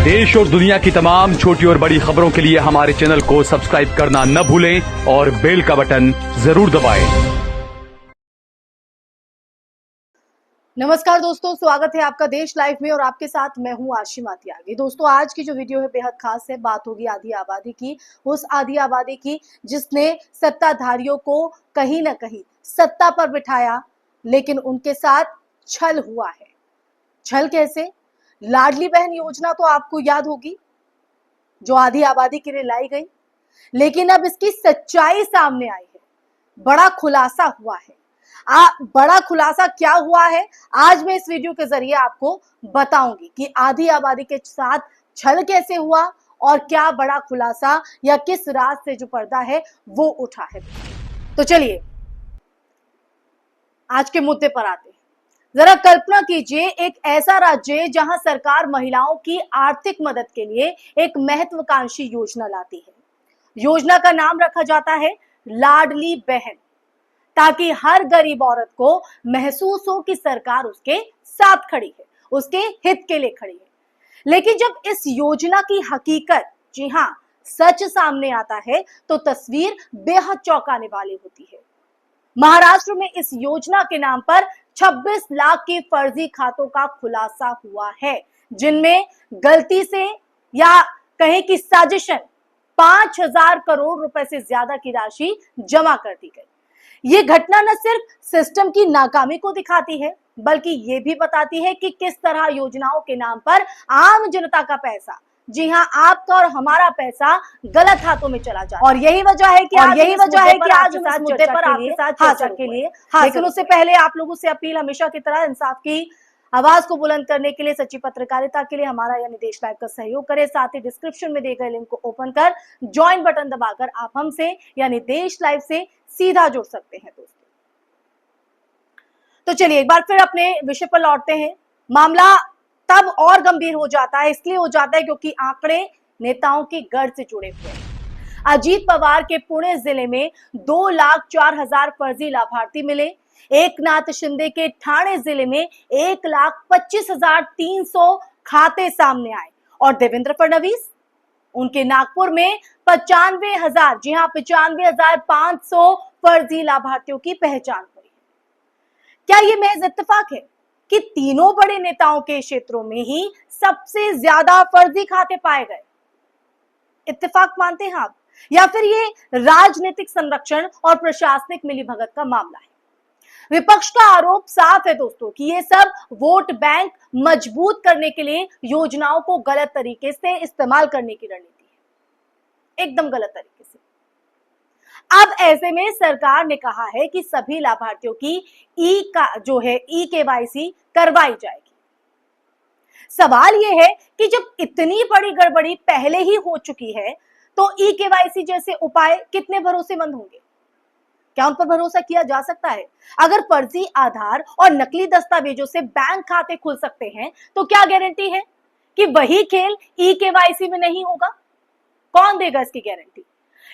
देश और दुनिया की तमाम छोटी और बड़ी खबरों के लिए हमारे चैनल को सब्सक्राइब करना न भूलें और बेल का बटन जरूर दबाएं। नमस्कार दोस्तों, स्वागत है आपका देश लाइव में और आपके साथ मैं हूं आशिमा त्यागी। दोस्तों, आज की जो वीडियो है बेहद खास है। बात होगी आधी आबादी की, उस आधी आबादी की जिसने सत्ताधारियों को कहीं ना कहीं सत्ता पर बिठाया, लेकिन उनके साथ छल हुआ है। छल कैसे? लाडली बहन योजना तो आपको याद होगी, जो आधी आबादी के लिए लाई गई, लेकिन अब इसकी सच्चाई सामने आई है। बड़ा खुलासा हुआ है। बड़ा खुलासा क्या हुआ है, आज मैं इस वीडियो के जरिए आपको बताऊंगी कि आधी आबादी के साथ छल कैसे हुआ और क्या बड़ा खुलासा या किस राज से जो पर्दा है वो उठा है। तो चलिए आज के मुद्दे पर आते हैं। जरा कल्पना कीजिए, एक ऐसा राज्य जहां सरकार महिलाओं की आर्थिक मदद के लिए एक महत्वाकांक्षी योजना लाती है। योजना का नाम रखा जाता है लाडली बहन, ताकि हर गरीब औरत को महसूस हो कि सरकार उसके साथ खड़ी है, उसके हित के लिए खड़ी है। लेकिन जब इस योजना की हकीकत, जी हाँ, सच सामने आता है तो तस्वीर बेहद चौंकाने वाली होती है। महाराष्ट्र में इस योजना के नाम पर 26 लाख के फर्जी खातों का खुलासा हुआ है, जिनमें गलती से या कहें कि साजिशन 5,000 करोड़ रुपए से ज्यादा की राशि जमा कर दी गई। ये घटना न सिर्फ सिस्टम की नाकामी को दिखाती है, बल्कि ये भी बताती है कि किस तरह योजनाओं के नाम पर आम जनता का पैसा, जी हाँ, आपका और हमारा पैसा गलत हाथों में चला जाता है। और यही वजह है कि आज हम इस मुद्दे पर आपके साथ चर्चा के लिए लेकिन उससे पहले आप लोगों से अपील हमेशा की तरह इंसाफ की आवाज को बुलंद करने के लिए, सच्ची पत्रकारिता के लिए हमारा यानी देश लाइव का सहयोग करें। साथ ही डिस्क्रिप्शन में दिए गए लिंक को ओपन कर ज्वाइन बटन दबाकर आप हमसे यानी देश लाइव से सीधा जुड़ सकते हैं। दोस्तों, तो चलिए एक बार फिर अपने विषय पर लौटते हैं। मामला तब और गंभीर हो जाता है, इसलिए हो जाता है क्योंकि आंकड़े नेताओं की गढ़ से जुड़े हुए हैं। अजीत पवार के पुणे जिले में 2,04,000 फर्जी लाभार्थी मिले। एकनाथ शिंदे के ठाणे जिले में 1,25,300 खाते सामने आए और देवेंद्र फडणवीस, उनके नागपुर में 95,000, जी हाँ, 95,500 फर्जी लाभार्थियों की पहचान हुई। क्या ये महज इत्तेफाक है कि तीनों बड़े नेताओं के क्षेत्रों में ही सबसे ज्यादा फर्जी खाते पाए गए? इत्तेफाक मानते हैं आप, या फिर ये राजनीतिक संरक्षण और प्रशासनिक मिलीभगत का मामला है? विपक्ष का आरोप साफ है दोस्तों कि ये सब वोट बैंक मजबूत करने के लिए योजनाओं को गलत तरीके से इस्तेमाल करने की रणनीति है, एकदम गलत तरीके से। अब ऐसे में सरकार ने कहा है कि सभी लाभार्थियों की ई केवाईसी करवाई जाएगी। सवाल यह है कि जब इतनी बड़ी गड़बड़ी पहले ही हो चुकी है तो ई केवाईसी जैसे उपाय कितने भरोसेमंद होंगे? क्या उन पर भरोसा किया जा सकता है? अगर फर्जी आधार और नकली दस्तावेजों से बैंक खाते खुल सकते हैं तो क्या गारंटी है कि वही खेल ई केवाईसी में नहीं होगा? कौन देगा इसकी गारंटी?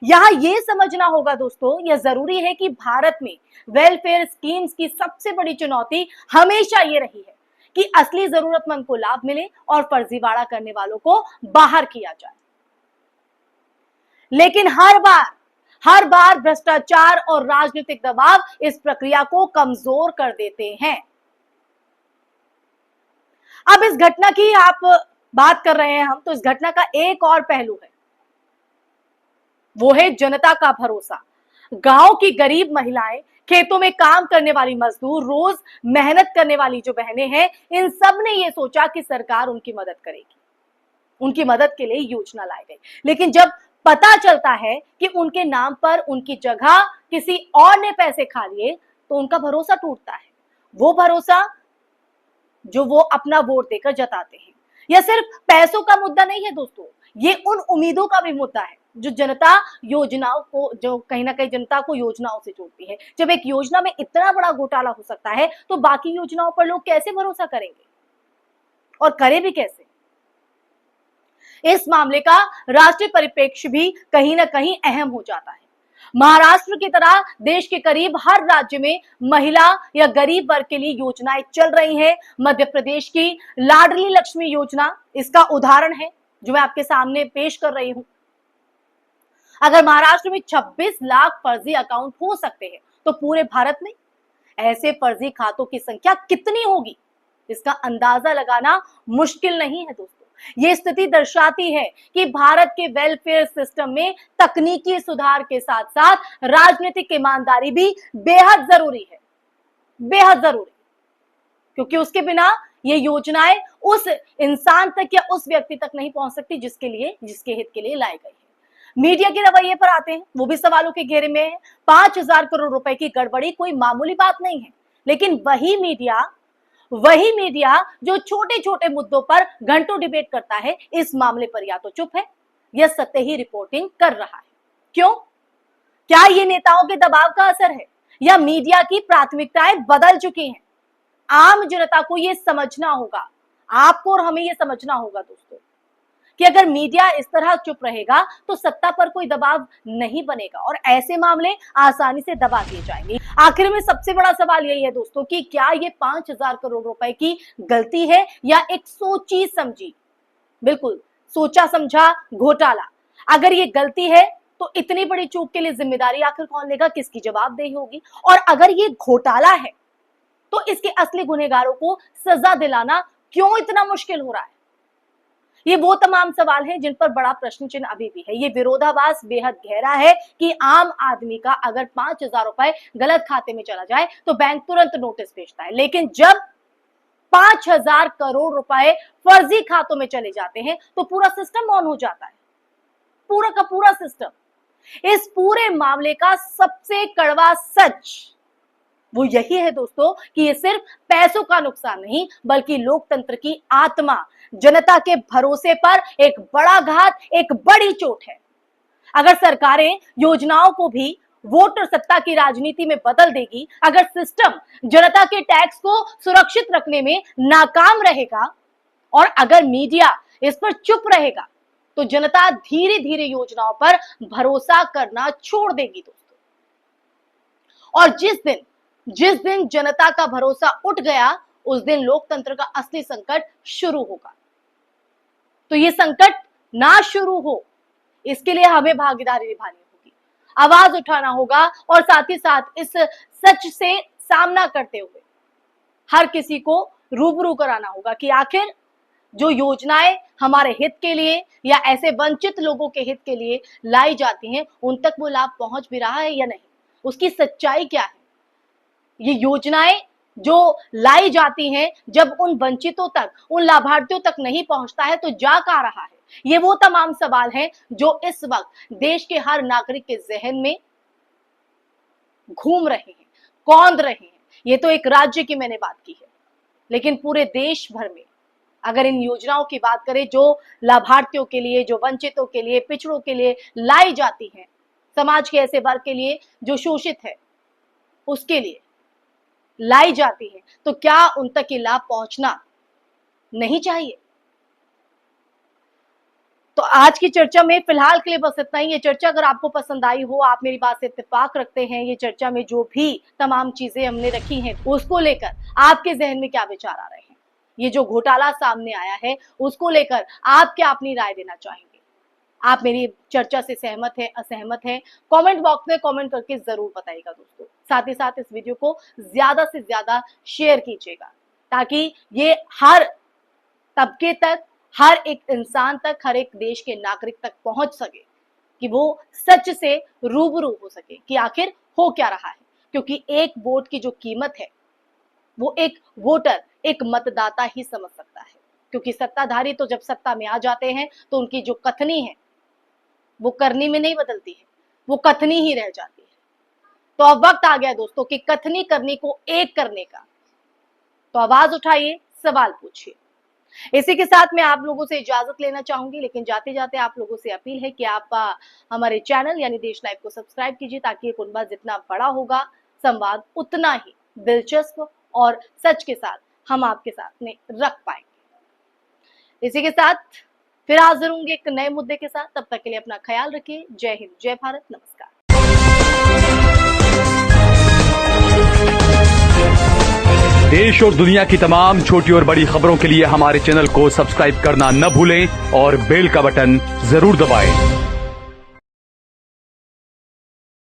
यहां यह समझना होगा दोस्तों, यह जरूरी है कि भारत में वेलफेयर स्कीम्स की सबसे बड़ी चुनौती हमेशा ये रही है कि असली जरूरतमंद को लाभ मिले और फर्जीवाड़ा करने वालों को बाहर किया जाए। लेकिन हर बार भ्रष्टाचार और राजनीतिक दबाव इस प्रक्रिया को कमजोर कर देते हैं। अब इस घटना की आप बात कर रहे हैं हम, तो इस घटना का एक और पहलू है, वो है जनता का भरोसा। गांव की गरीब महिलाएं, खेतों में काम करने वाली मजदूर, रोज मेहनत करने वाली जो बहनें हैं, इन सब ने ये सोचा कि सरकार उनकी मदद करेगी, उनकी मदद के लिए योजना लाई गई। लेकिन जब पता चलता है कि उनके नाम पर उनकी जगह किसी और ने पैसे खा लिए तो उनका भरोसा टूटता है। वो भरोसा जो वो अपना वोट देकर जताते हैं। यह सिर्फ पैसों का मुद्दा नहीं है दोस्तों, ये उन उम्मीदों का भी मुद्दा है जो जनता योजनाओं को, जो कहीं ना कहीं जनता को योजनाओं से जोड़ती है। जब एक योजना में इतना बड़ा घोटाला हो सकता है तो बाकी योजनाओं पर लोग कैसे भरोसा करेंगे और करें भी कैसे? इस मामले का राष्ट्रीय परिप्रेक्ष्य भी कहीं ना कहीं अहम हो जाता है। महाराष्ट्र की तरह देश के करीब हर राज्य में महिला या गरीब वर्ग के लिए योजनाएं चल रही हैं। मध्य प्रदेश की लाडली लक्ष्मी योजना इसका उदाहरण है। जो मैं आपके सामने पेश कर रही हूं। अगर महाराष्ट्र में 26 लाख फर्जी अकाउंट हो सकते हैं तो पूरे भारत में ऐसे फर्जी खातों की संख्या कितनी होगी, इसका अंदाजा लगाना मुश्किल नहीं है दोस्तों। ये स्थिति दर्शाती है कि भारत के वेलफेयर सिस्टम में तकनीकी सुधार के साथ साथ राजनीतिक ईमानदारी भी बेहद जरूरी है, बेहद जरूरी, क्योंकि उसके बिना ये योजनाएं उस इंसान तक या उस व्यक्ति तक नहीं पहुंच सकती जिसके हित के लिए लाई गई है। मीडिया के रवैये पर आते हैं, वो भी सवालों के घेरे में है। 5,000 करोड़ रुपए की गड़बड़ी कोई मामूली बात नहीं है, लेकिन वही मीडिया जो छोटे छोटे मुद्दों पर घंटों डिबेट करता है, इस मामले पर या तो चुप है या सतही रिपोर्टिंग कर रहा है। क्यों? क्या ये नेताओं के दबाव का असर है या मीडिया की प्राथमिकताएं बदल चुकी हैं? आम जनता को ये समझना होगा, आपको और हमें ये समझना होगा दोस्तों, कि अगर मीडिया इस तरह चुप रहेगा तो सत्ता पर कोई दबाव नहीं बनेगा और ऐसे मामले आसानी से दबा दिए जाएंगे। आखिर में सबसे बड़ा सवाल यही है दोस्तों कि क्या ये 5,000 करोड़ रुपए की गलती है या एक सोची समझी, बिल्कुल सोचा समझा घोटाला? अगर ये गलती है तो इतनी बड़ी चूक के लिए जिम्मेदारी आखिर कौन लेगा, किसकी जवाबदेही होगी? और अगर ये घोटाला है तो इसके असली गुनहगारों को सजा दिलाना क्यों इतना मुश्किल हो रहा है? ये वो तमाम सवाल हैं जिन पर बड़ा प्रश्न चिन्ह अभी भी है। ये विरोधाभास बेहद गहरा है कि आम आदमी का अगर 5,000 रुपए गलत खाते में चला जाए तो बैंक तुरंत नोटिस भेजता है, लेकिन जब 5,000 करोड़ रुपए फर्जी खातों में चले जाते हैं तो पूरा सिस्टम ऑन हो जाता है, पूरा का पूरा सिस्टम। इस पूरे मामले का सबसे कड़वा सच वो यही है दोस्तों कि ये सिर्फ पैसों का नुकसान नहीं बल्कि लोकतंत्र की आत्मा, जनता के भरोसे पर एक बड़ा घात, एक बड़ी चोट है। अगर सरकारें योजनाओं को भी वोट और सत्ता की राजनीति में बदल देगी, अगर सिस्टम जनता के टैक्स को सुरक्षित रखने में नाकाम रहेगा और अगर मीडिया इस पर चुप रहेगा तो जनता धीरे धीरे योजनाओं पर भरोसा करना छोड़ देगी दोस्तों। और जिस दिन जनता का भरोसा उठ गया उस दिन लोकतंत्र का असली संकट शुरू होगा। तो ये संकट ना शुरू हो इसके लिए हमें भागीदारी निभानी होगी, आवाज उठाना होगा और साथ ही साथ इस सच से सामना करते हुए हर किसी को रूबरू कराना होगा कि आखिर जो योजनाएं हमारे हित के लिए या ऐसे वंचित लोगों के हित के लिए लाई जाती हैं उन तक वो लाभ पहुंच भी रहा है या नहीं, उसकी सच्चाई क्या है। ये योजनाएं जो लाई जाती हैं जब उन वंचितों तक, उन लाभार्थियों तक नहीं पहुंचता है तो जा कहां रहा है? ये वो तमाम सवाल हैं जो इस वक्त देश के हर नागरिक के जहन में घूम रहे हैं, कौंध रहे हैं। ये तो एक राज्य की मैंने बात की है, लेकिन पूरे देश भर में अगर इन योजनाओं की बात करें जो लाभार्थियों के लिए, जो वंचितों के लिए, पिछड़ों के लिए लाई जाती हैं, समाज के ऐसे वर्ग के लिए जो शोषित है उसके लिए लाई जाती है, तो क्या उन तक ये लाभ पहुंचना नहीं चाहिए? तो आज की चर्चा में फिलहाल के लिए बस इतना ही। ये चर्चा अगर आपको पसंद आई हो, आप मेरी बात से इत्तेफाक रखते हैं, ये चर्चा में जो भी तमाम चीजें हमने रखी हैं उसको लेकर आपके जहन में क्या विचार आ रहे हैं, ये जो घोटाला सामने आया है उसको लेकर आप क्या अपनी राय देना चाहेंगे? आप मेरी चर्चा से सहमत है, असहमत है? कमेंट बॉक्स में कमेंट करके जरूर बताइएगा दोस्तों। साथ ही साथ इस वीडियो को ज्यादा से ज्यादा शेयर कीजिएगा ताकि ये हर तबके तक, हर एक इंसान तक, हर एक देश के नागरिक तक पहुंच सके कि वो सच से रूबरू हो सके कि आखिर हो क्या रहा है। क्योंकि एक वोट की जो कीमत है वो एक वोटर, एक मतदाता ही समझ सकता है। क्योंकि सत्ताधारी तो जब सत्ता में आ जाते हैं तो उनकी जो कथनी है वो करनी में नहीं बदलती है, वो कथनी ही रह जाती है। तो अब वक्त आ गया दोस्तों कि कथनी करनी को एक करने का। तो आवाज उठाइए, सवाल पूछिए। इसी के साथ मैं आप लोगों से इजाजत लेना चाहूंगी, लेकिन जाते जाते आप लोगों से अपील है कि आप हमारे चैनल यानी देश लाइव को सब्सक्राइब कीजिए ताकि ये कुनबा जितना बड़ा होगा, संवाद उतना ही दिलचस्प और सच के साथ हम आपके साथ में रख पाएंगे। इसी के साथ फिर हाजिर होंगे एक नए मुद्दे के साथ। तब तक के लिए अपना ख्याल रखिए। जय हिंद, जय भारत, नमस्कार। देश और दुनिया की तमाम छोटी और बड़ी खबरों के लिए हमारे चैनल को सब्सक्राइब करना न भूलें और बेल का बटन जरूर दबाएं।